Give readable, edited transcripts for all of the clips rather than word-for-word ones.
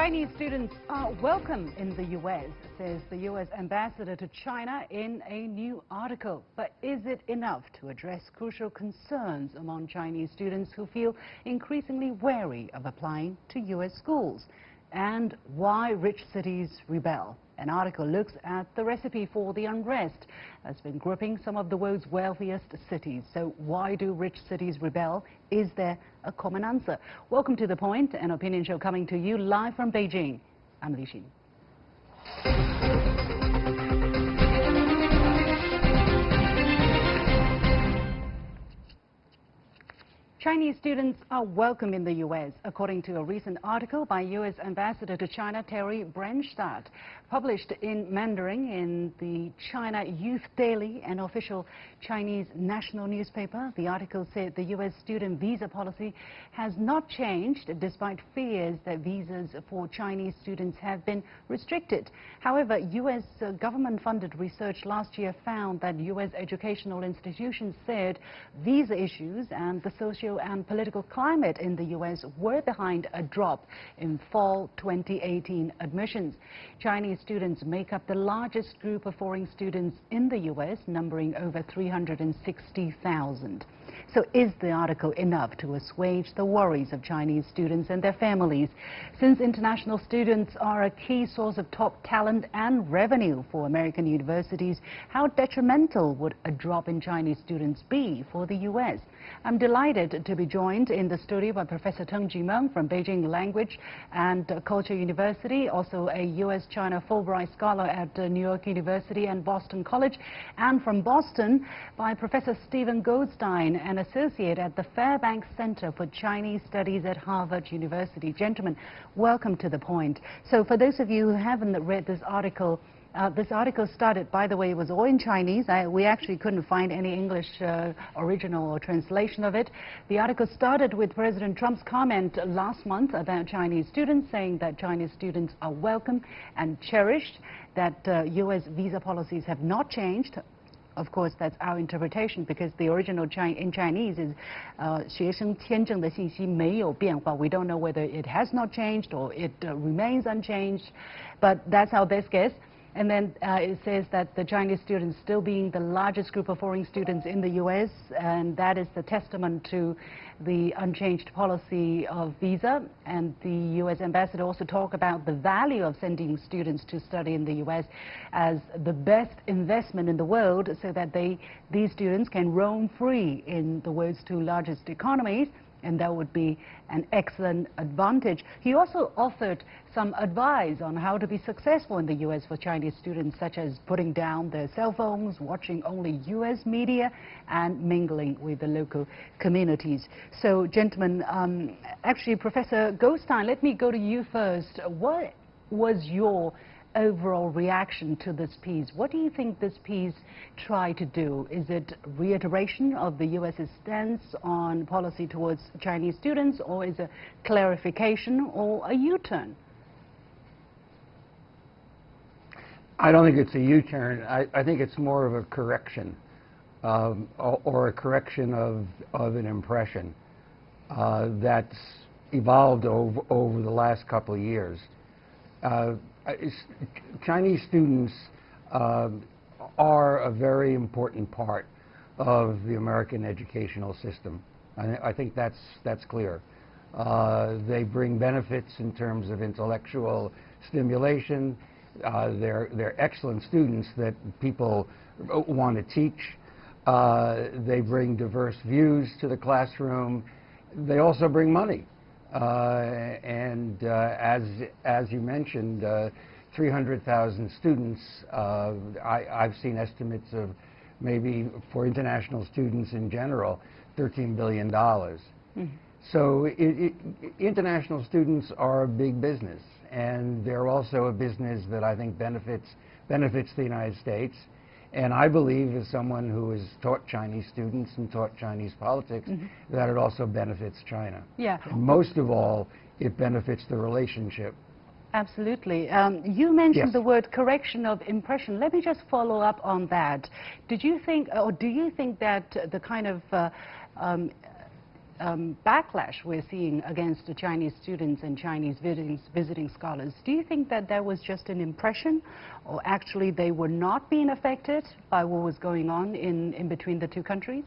Chinese students are welcome in the U.S., says the U.S. ambassador to China in a new article. But is it enough to address crucial concerns among Chinese students who feel increasingly wary of applying to U.S. schools? And why rich cities rebel? An article looks at the recipe for the unrest that's been gripping some of the world's wealthiest cities. So why do rich cities rebel? Is there a common answer? Welcome to The Point, an opinion show coming to you live from Beijing. I'm Li Xin. Chinese students are welcome in the U.S., according to a recent article by U.S. Ambassador to China Terry Branstad, published in Mandarin in the China Youth Daily, an official Chinese national newspaper. The article said the U.S. student visa policy has not changed, despite fears that visas for Chinese students have been restricted. However, U.S. government-funded research last year found that U.S. educational institutions said visa issues and the socio and political climate in the U.S. were behind a drop in fall 2018 admissions. Chinese students make up the largest group of foreign students in the U.S., numbering over 360,000. So is the article enough to assuage the worries of Chinese students and their families? Since international students are a key source of top talent and revenue for American universities, how detrimental would a drop in Chinese students be for the U.S.? I'm delighted to be joined in the studio by Professor Teng Jimeng from Beijing Language and Culture University, also a U.S.-China Fulbright Scholar at New York University and Boston College, and from Boston by Professor Goldstein, an associate at the Fairbank Center for Chinese Studies at Harvard University. Gentlemen, welcome to The Point. So for those of you who haven't read this article started, by the way, it was all in Chinese. We actually couldn't find any English original or translation of it. The article started with President Trump's comment last month about Chinese students, saying that Chinese students are welcome and cherished, that U.S. visa policies have not changed. Of course, that's our interpretation, because the original in Chinese is 学生签证的信息没有变化. We don't know whether it has not changed or it remains unchanged, but that's our best guess. And then it says that the Chinese students still being the largest group of foreign students in the U.S., and that is the testament to the unchanged policy of visa. And the U.S. ambassador also talked about the value of sending students to study in the U.S. as the best investment in the world, so that these students can roam free in the world's two largest economies. And that would be an excellent advantage. He also offered some advice on how to be successful in the U.S. for Chinese students, such as putting down their cell phones, watching only U.S. media, and mingling with the local communities. So, gentlemen, actually, Professor Goldstein, let me go to you first. What was your overall reaction to this piece? What do you think this piece tried to do? Is it reiteration of the U.S.'s stance on policy towards Chinese students, or is it clarification or a U-turn? I don't think it's a U-turn. I think it's more of a correction, or a correction of an impression that's evolved over the last couple of years. Chinese students are a very important part of the American educational system. I think that's clear. They bring benefits in terms of intellectual stimulation. They're excellent students that people want to teach. They bring diverse views to the classroom. They also bring money. As you mentioned, 300,000 students. I've seen estimates of maybe for international students in general, $13 billion. Mm-hmm. So international students are a big business, and they're also a business that I think benefits the United States. And I believe, as someone who has taught Chinese students and taught Chinese politics, mm-hmm. that it also benefits China. Yeah. And most of all, it benefits the relationship. Absolutely. You mentioned Yes. the word correction of impression. Let me just follow up on that. Did you think, or do you think that the kind of backlash we're seeing against the Chinese students and Chinese visiting scholars, do you think that that was just an impression, or actually they were not being affected by what was going on in between the two countries?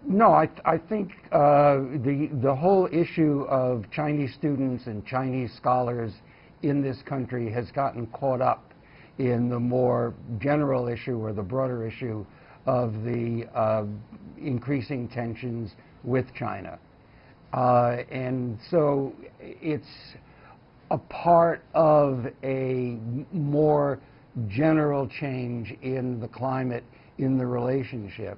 No, I think the whole issue of Chinese students and Chinese scholars in this country has gotten caught up in the more general issue or the broader issue of the increasing tensions with China. And so it's a part of a more general change in the climate, in the relationship.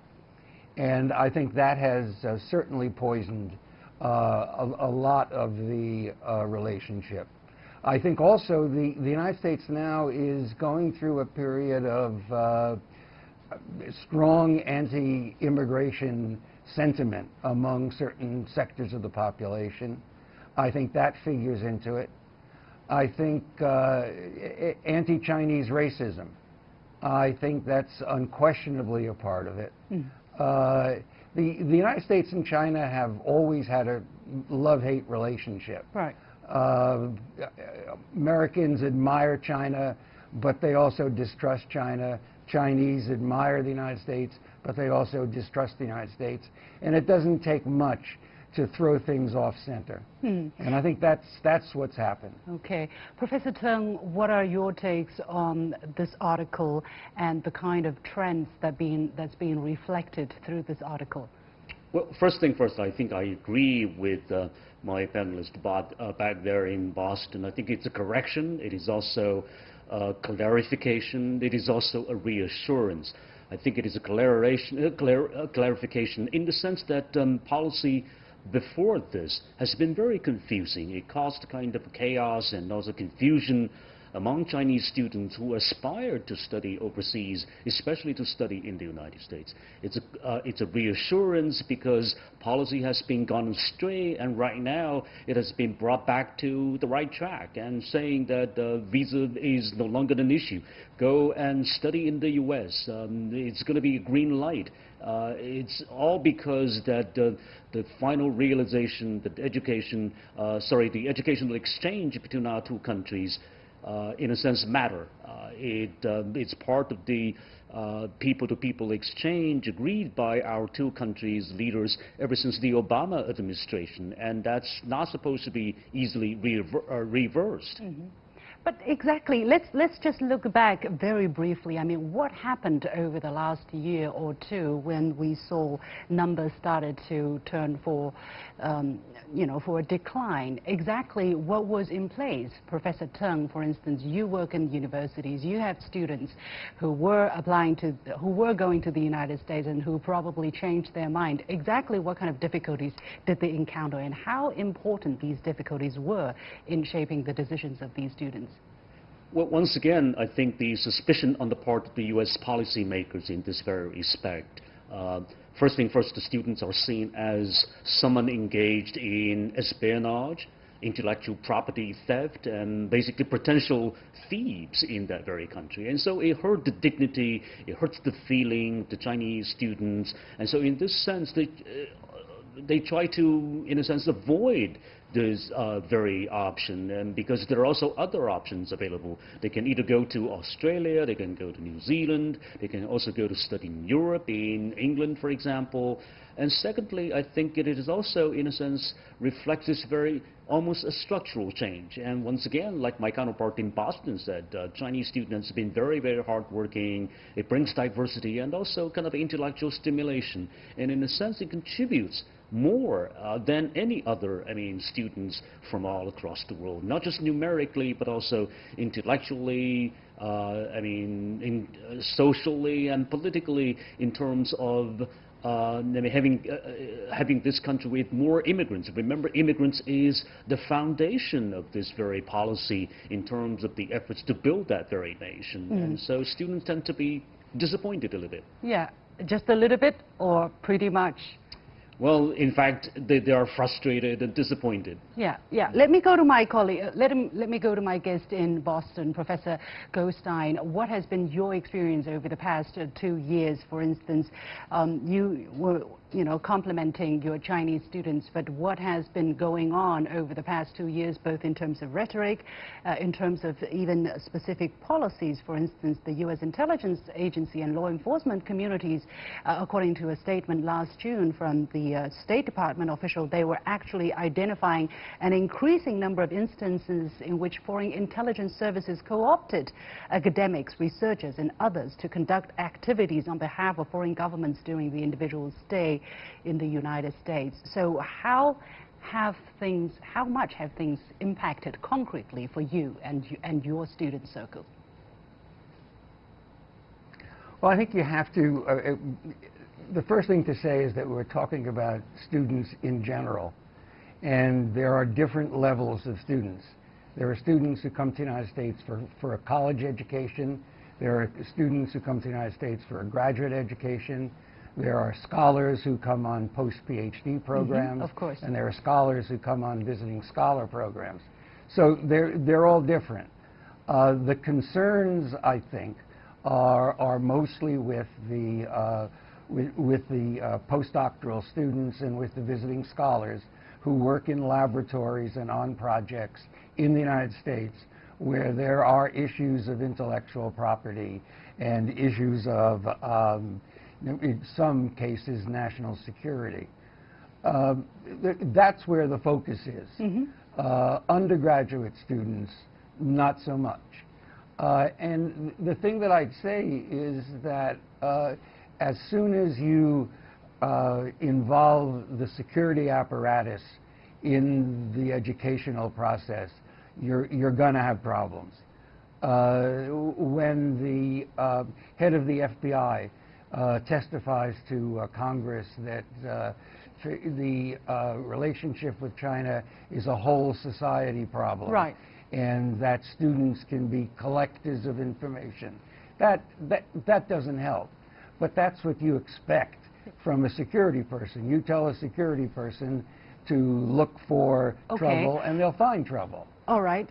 And I think that has certainly poisoned a lot of the relationship. I think also the United States now is going through a period of strong anti-immigration sentiment among certain sectors of the population. I think that figures into it. I think anti-Chinese racism, I think that's unquestionably a part of it. The United States and China have always had a love-hate relationship. Right. Americans admire China, but they also distrust China. Chinese admire the United States, but they also distrust the United States. And it doesn't take much to throw things off center. And I think that's what's happened. Okay. Professor Teng, what are your takes on this article and the kind of trends that's being reflected through this article? Well, first thing first, I think I agree with my panelist back there in Boston. I think it's a correction. It is also a clarification. It is also a reassurance. I think it is a clarification in the sense that policy before this has been very confusing. It caused kind of chaos and also confusion among Chinese students who aspire to study overseas, especially to study in the United States. It's a reassurance because policy has been gone astray, and right now it has been brought back to the right track and saying that visa is no longer an issue. Go and study in the U.S. It's going to be a green light. It's all because that the final realization that the educational exchange between our two countries in a sense matter. It's part of the people-to-people exchange agreed by our two countries' leaders ever since the Obama administration, and that's not supposed to be easily reversed. But exactly, let's just look back very briefly. I mean, what happened over the last year or two when we saw numbers started to turn for, for a decline? Exactly what was in place? Professor Teng, for instance, you work in universities. You have students who were going to the United States and who probably changed their mind. Exactly what kind of difficulties did they encounter, and how important these difficulties were in shaping the decisions of these students? Well, once again, I think the suspicion on the part of the U.S. policymakers in this very respect. First thing first, the students are seen as someone engaged in espionage, intellectual property theft, and basically potential thieves in that very country. And so it hurt the dignity, it hurts the feeling of the Chinese students. And so in this sense, they try to, in a sense, avoid this very option, and because there are also other options available. They can either go to Australia, they can go to New Zealand, they can also go to study in Europe, in England, for example. And secondly, I think it is also, in a sense, reflects this very almost a structural change. And once again, like my counterpart in Boston said, Chinese students have been very, very hardworking. It brings diversity and also kind of intellectual stimulation. And in a sense, it contributes more than any other, students from all across the world, not just numerically, but also intellectually, socially and politically, in terms of having this country with more immigrants. Remember, immigrants is the foundation of this very policy in terms of the efforts to build that very nation. And so students tend to be disappointed a little bit. Yeah, just a little bit or pretty much? Well, in fact, they are frustrated and disappointed. Yeah, yeah. Let me go to my colleague. Let me go to my guest in Boston, Professor Goldstein. What has been your experience over the past 2 years? For instance, you were, complimenting your Chinese students, but what has been going on over the past 2 years, both in terms of rhetoric, in terms of even specific policies? For instance, the U.S. intelligence agency and law enforcement communities, according to a statement last June from the State Department official, they were actually identifying an increasing number of instances in which foreign intelligence services co-opted academics, researchers and others to conduct activities on behalf of foreign governments during the individual's stay in the United States. So how much have things impacted concretely for you and your student circle? Well, I think you have to, the first thing to say is that we're talking about students in general, and there are different levels of students. There are students who come to the United States for a college education. There are students who come to the United States for a graduate education. There are scholars who come on post-PhD programs. Of course. And there are scholars who come on visiting scholar programs. So they're all different. The concerns, I think, are mostly with the postdoctoral students and with the visiting scholars who work in laboratories and on projects in the United States where there are issues of intellectual property and issues of, in some cases, national security. That's where the focus is. Undergraduate students, not so much. And the thing that I'd say is that as soon as you involve the security apparatus in the educational process, you're going to have problems. When the head of the FBI testifies to Congress that the relationship with China is a whole society problem, right, and that students can be collectors of information, that doesn't help. But that's what you expect from a security person. You tell a security person to look for trouble, and they'll find trouble. All right.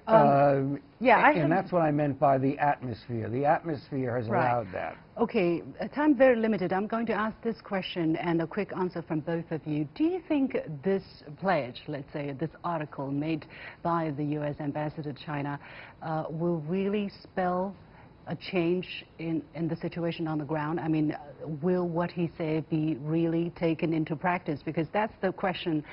Yeah, and that's what I meant by the atmosphere. The atmosphere has allowed that. Okay, time very limited. I'm going to ask this question and a quick answer from both of you. Do you think this pledge, let's say this article made by the U.S. ambassador to China, will really spell a change in the situation on the ground? I mean, will what he said be really taken into practice? Because that's the question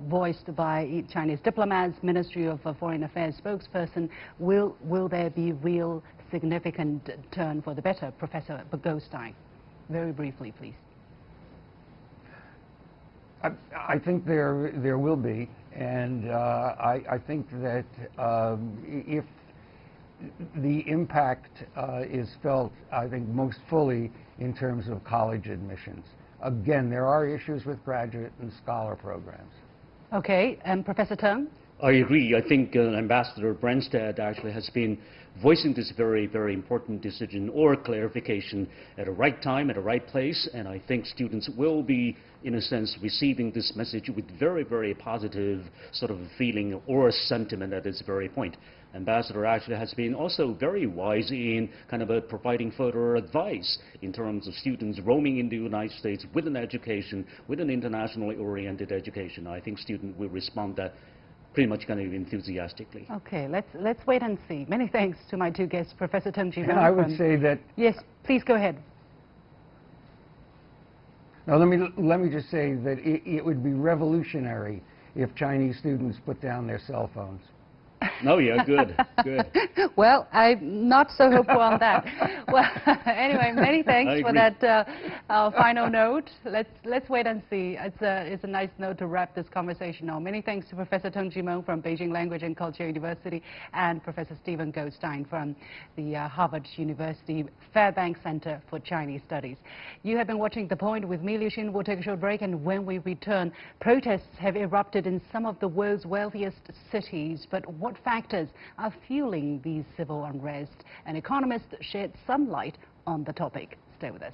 voiced by Chinese diplomats, Ministry of Foreign Affairs spokesperson. Will there be real significant turn for the better? Professor Goldstein, very briefly, please. I think there will be, and I think that if the impact is felt, I think, most fully in terms of college admissions. Again, there are issues with graduate and scholar programs. Okay, and Professor Teng? I agree. I think Ambassador Branstad actually has been voicing this very, very important decision or clarification at the right time, at the right place, and I think students will be, in a sense, receiving this message with very, very positive sort of feeling or sentiment at this very point. Ambassador actually has been also very wise in kind of providing further advice in terms of students roaming in the United States with an education, with an internationally oriented education. I think students will respond that pretty much kind of enthusiastically. Okay, let's wait and see. Many thanks to my two guests, Professor Teng Jimeng. And I would say that... Yes, please go ahead. Now, let me just say that it would be revolutionary if Chinese students put down their cell phones. Oh, yeah, good, good. Well, I'm not so hopeful on that. Well, anyway, many thanks for that final note. Let's wait and see. It's a nice note to wrap this conversation on. Many thanks to Professor Teng Jimeng from Beijing Language and Culture University and Professor Stephen Goldstein from the Harvard University Fairbank Center for Chinese Studies. You have been watching The Point with me, Liu Xin. We'll take a short break, and when we return, protests have erupted in some of the world's wealthiest cities. But what factors are fueling these civil unrest? An economist shed some light on the topic. Stay with us.